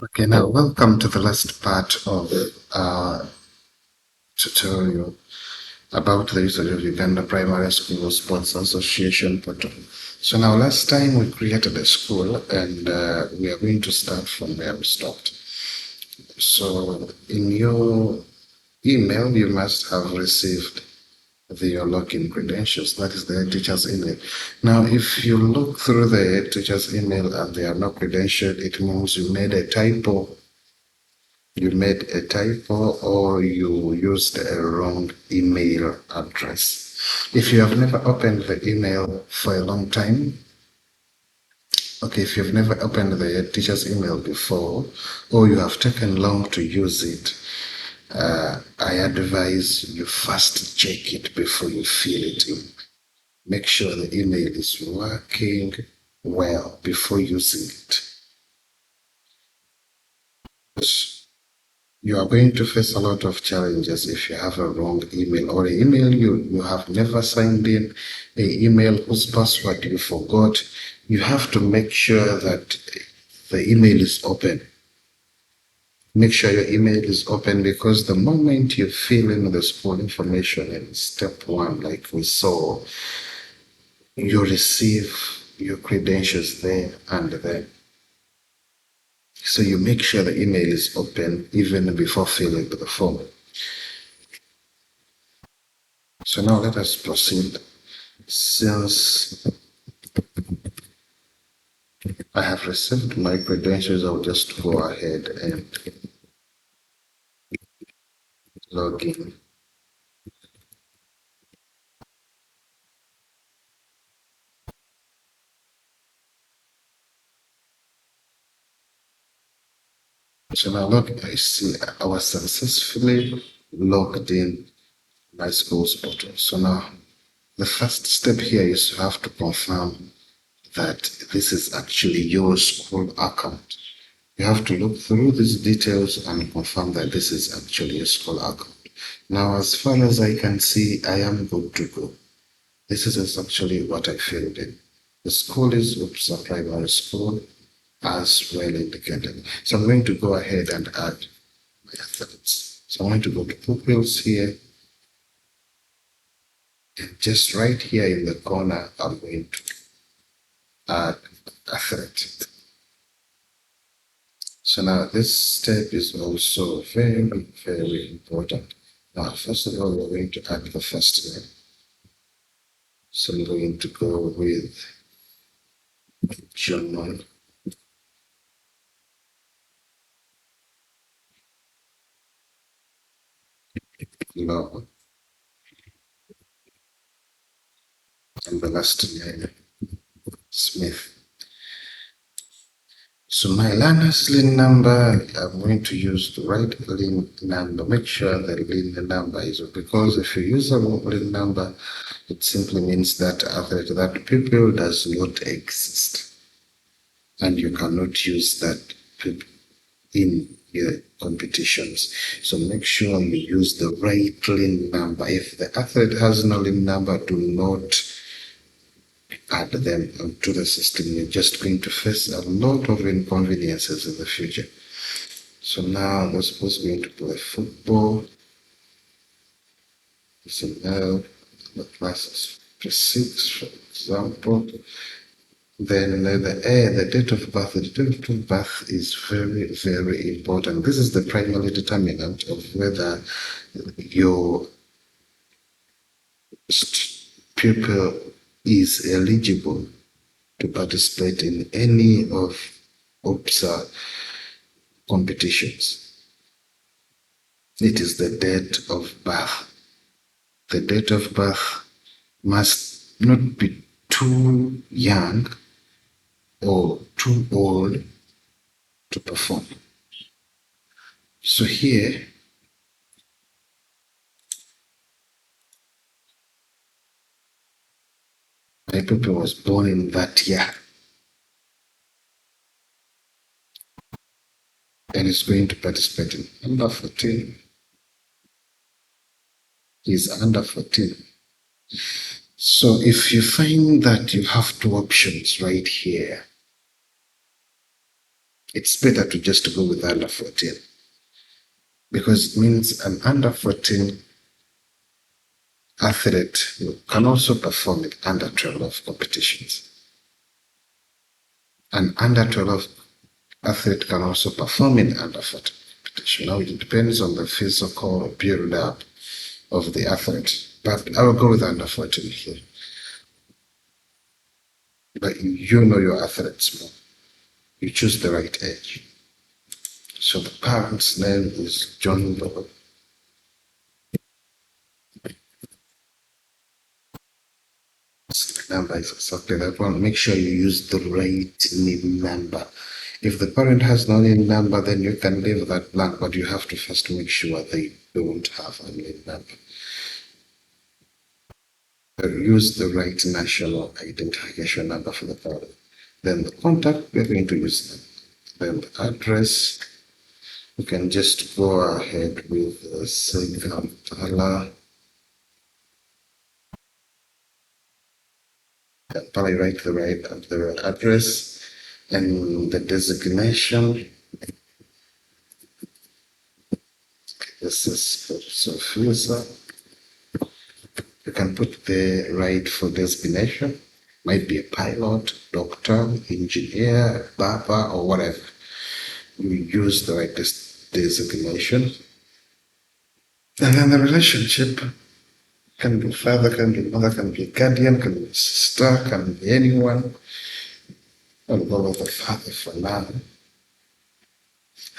Okay, now welcome to the last part of our tutorial about the usage of Uganda Primary School Sports Association portal. So now last time we created a school and we are going to start from where we stopped. So in your email, you must have received your login credentials. That is the teacher's email. Now, if you look through the teacher's email and they are not credentialed, it means you made a typo. You made a typo or you used a wrong email address. If you have never opened the email for a long time, okay, if you've never opened the teacher's email before, or you have taken long to use it, I advise you first check it before you fill it in. Make sure the email is working well before using it. You are going to face a lot of challenges if you have a wrong email or an email you have never signed in, an email whose password you forgot. You have to make sure that the email is open. Make sure your email is open because the moment you fill in the school information in step one, like we saw, you receive your credentials there and then. So you make sure the email is open even before filling the form. So now let us proceed. Since I have received my credentials, I'll just go ahead and log in. So now look, I see I was successfully logged in my school's portal. So now the first step here is you have to confirm that this is actually your school account. You have to look through these details and confirm that this is actually a school account. Now, as far as I can see, I am good to go. This is actually what I filled in. The school is Upsa Primary School as well indicated. So I'm going to go ahead and add my athletes. So I'm going to go to pupils here. And just right here in the corner, I'm going to add athlete. So now this step is also very, very important. Now, first of all, we're going to add the first name. So I'm going to go with John. Law, and the last name, Smith. So my learner's lien number, I'm going to use the right lien number. Make sure the lien number is, because if you use a wrong lien number, it simply means that that pupil does not exist. And you cannot use that pupil in your competitions. So make sure you use the right lien number. If the athlete has no lien number, do not add them to the system. You're just going to face a lot of inconveniences in the future. So now we're supposed to be going to play football. So now the class is physics, for example. Then the date of birth. The date of birth is very, very important. This is the primary determinant of whether your pupil is eligible to participate in any of OPSA competitions. It is the date of birth. The date of birth must not be too young or too old to perform. So here, my pupil was born in that year and is going to participate in under 14. He's under 14. So if you find that you have two options right here, it's better to just go with under 14 because it means an under 14 athlete can also perform in under 12 competitions. An under 12 athlete can also perform in under 14 competition. Now it depends on the physical build up of the athlete, but I will go with under 14 here. But you know your athletes more. You choose the right age. So the parent's name is John Doe. Number is exactly that one. Make sure you use the right name number. If the parent has no name number, then you can leave that blank, but you have to first make sure they don't have a name number. Use the right national identification number for the parent. Then the contact, we're going to use them. Then the address, you can just go ahead with say Kampala. Probably write the address and the designation. This is Sophia. You can put the right for designation. Might be a pilot, doctor, engineer, barber, or whatever. You use the right designation. And then the relationship can be father, can be mother, can be guardian, can be sister, can be anyone. I'll go with the father for now.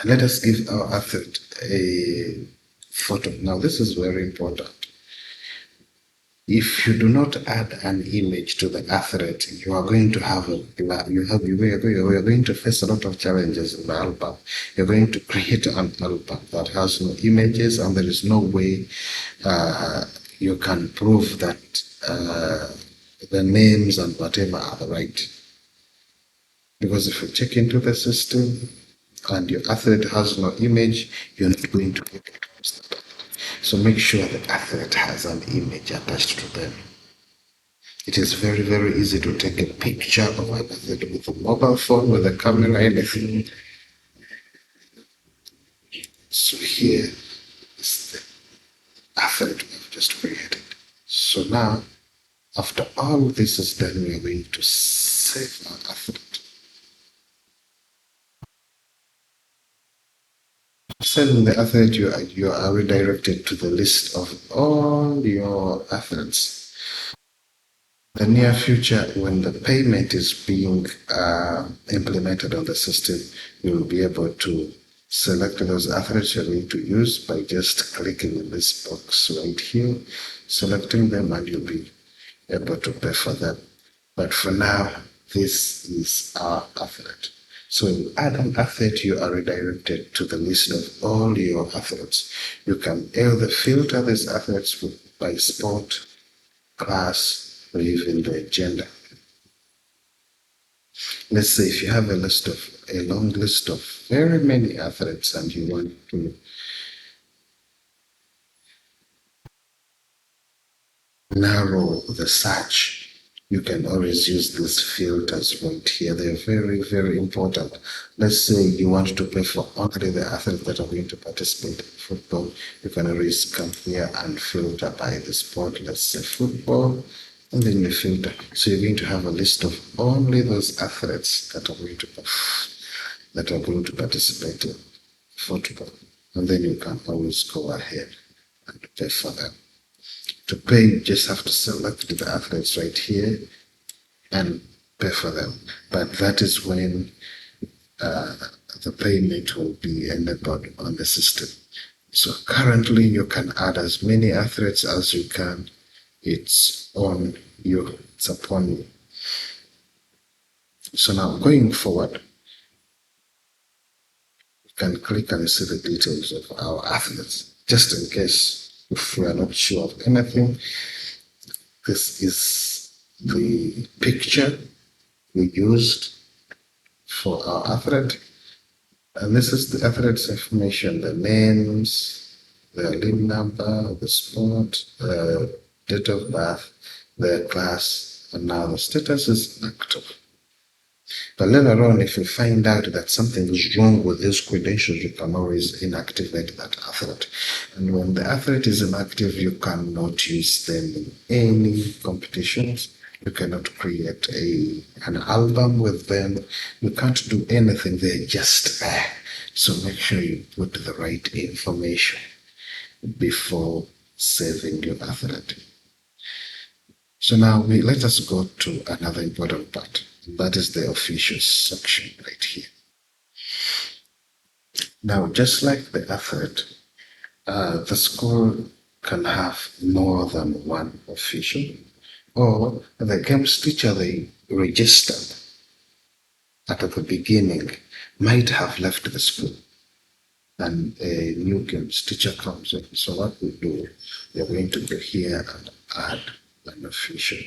And let us give our athlete a photo. Now, this is very important. If you do not add an image to the athlete, you are going to have you are going to face a lot of challenges in the album. You're going to create an album that has no images, and there is no way you can prove that the names and whatever are the right. Because if you check into the system and your athlete has no image, you're not going to get it. So make sure the athlete has an image attached to them. It is very, very easy to take a picture of an athlete with a mobile phone, with a camera, anything. So here is the athlete we have just created. So now, after all this is done, we are going to save our athlete. Sending the athlete, you are redirected to the list of all your athletes. In the near future, when the payment is being implemented on the system, you will be able to select those athletes you're going to use by just clicking in this box right here, selecting them, and you'll be able to pay for them. But for now, this is our athlete. So when you add an athlete, you are redirected to the list of all your athletes. You can either filter these athletes by sport, class, or even the gender. Let's say if you have a long list of very many athletes and you want to narrow the search, you can always use these filters right here. They're very, very important. Let's say you want to pay for only the athletes that are going to participate in football. You can always come here and filter by the sport. Let's say football, and then you filter. So you're going to have a list of only those athletes that are going to participate in football. And then you can always go ahead and pay for them. To pay, you just have to select the athletes right here and pay for them. But that is when the payment will be enabled on the system. So currently, you can add as many athletes as you can. It's on you. It's upon you. So now, going forward, you can click and see the details of our athletes, just in case. If we are not sure of anything, this is the picture we used for our athlete. And this is the athlete's information, the names, the limb number, the sport, the date of birth, the class, and now the status is active. But later on, if you find out that something is wrong with these credentials, you can always inactivate that athlete. And when the athlete is inactive, you cannot use them in any competitions. You cannot create an album with them. You can't do anything. They're just there. So make sure you put the right information before saving your athlete. So now let us go to another important part. That is the officials section right here. Now, just like the athlete, the school can have more than one official, or the games teacher they registered at the beginning might have left the school and a new games teacher comes in. So what we do, we're going to go here and add an official.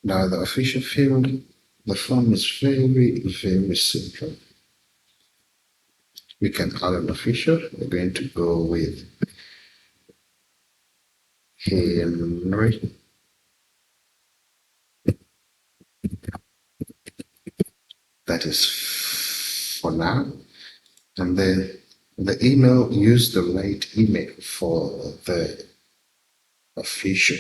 Now the official field, the form is very, very simple. We can add an official. We're going to go with Henry. That is for now. And then the email, use the right email for the official.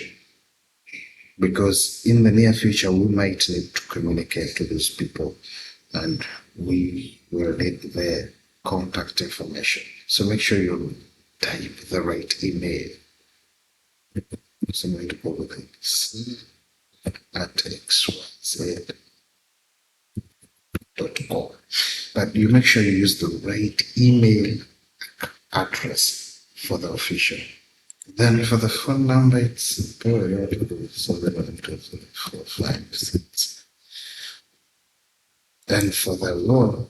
Because in the near future, we might need to communicate to these people and we will need their contact information. So make sure you type the right email. So I'm going to go with it at xyz.com. But you make sure you use the right email address for the official. Then for the phone number, it's 72456. Then for the loan,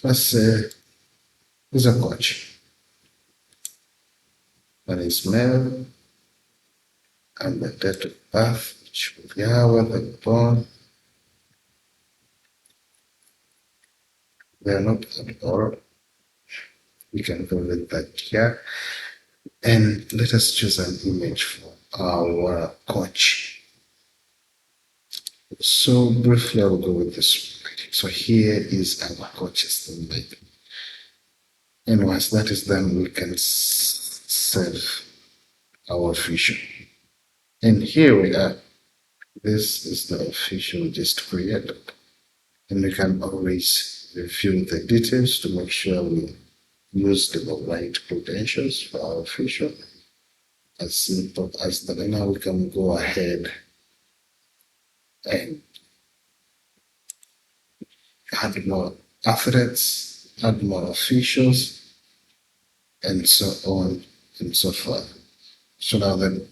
let's say he's a coach. And his male and the date of birth, which will be our the born. They are not at all. We can go with that here. And let us choose an image for our coach. So briefly, I'll go with this one. So here is our coach's name. And once that is done, we can save our official. And here we are. This is the official we just created. And we can always review the details to make sure we use the right credentials for our official. As simple as that. Now we can go ahead and add more athletes, add more officials, and so on and so forth. So now then,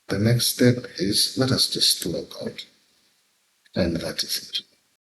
the next step is let us just log out, and that is it.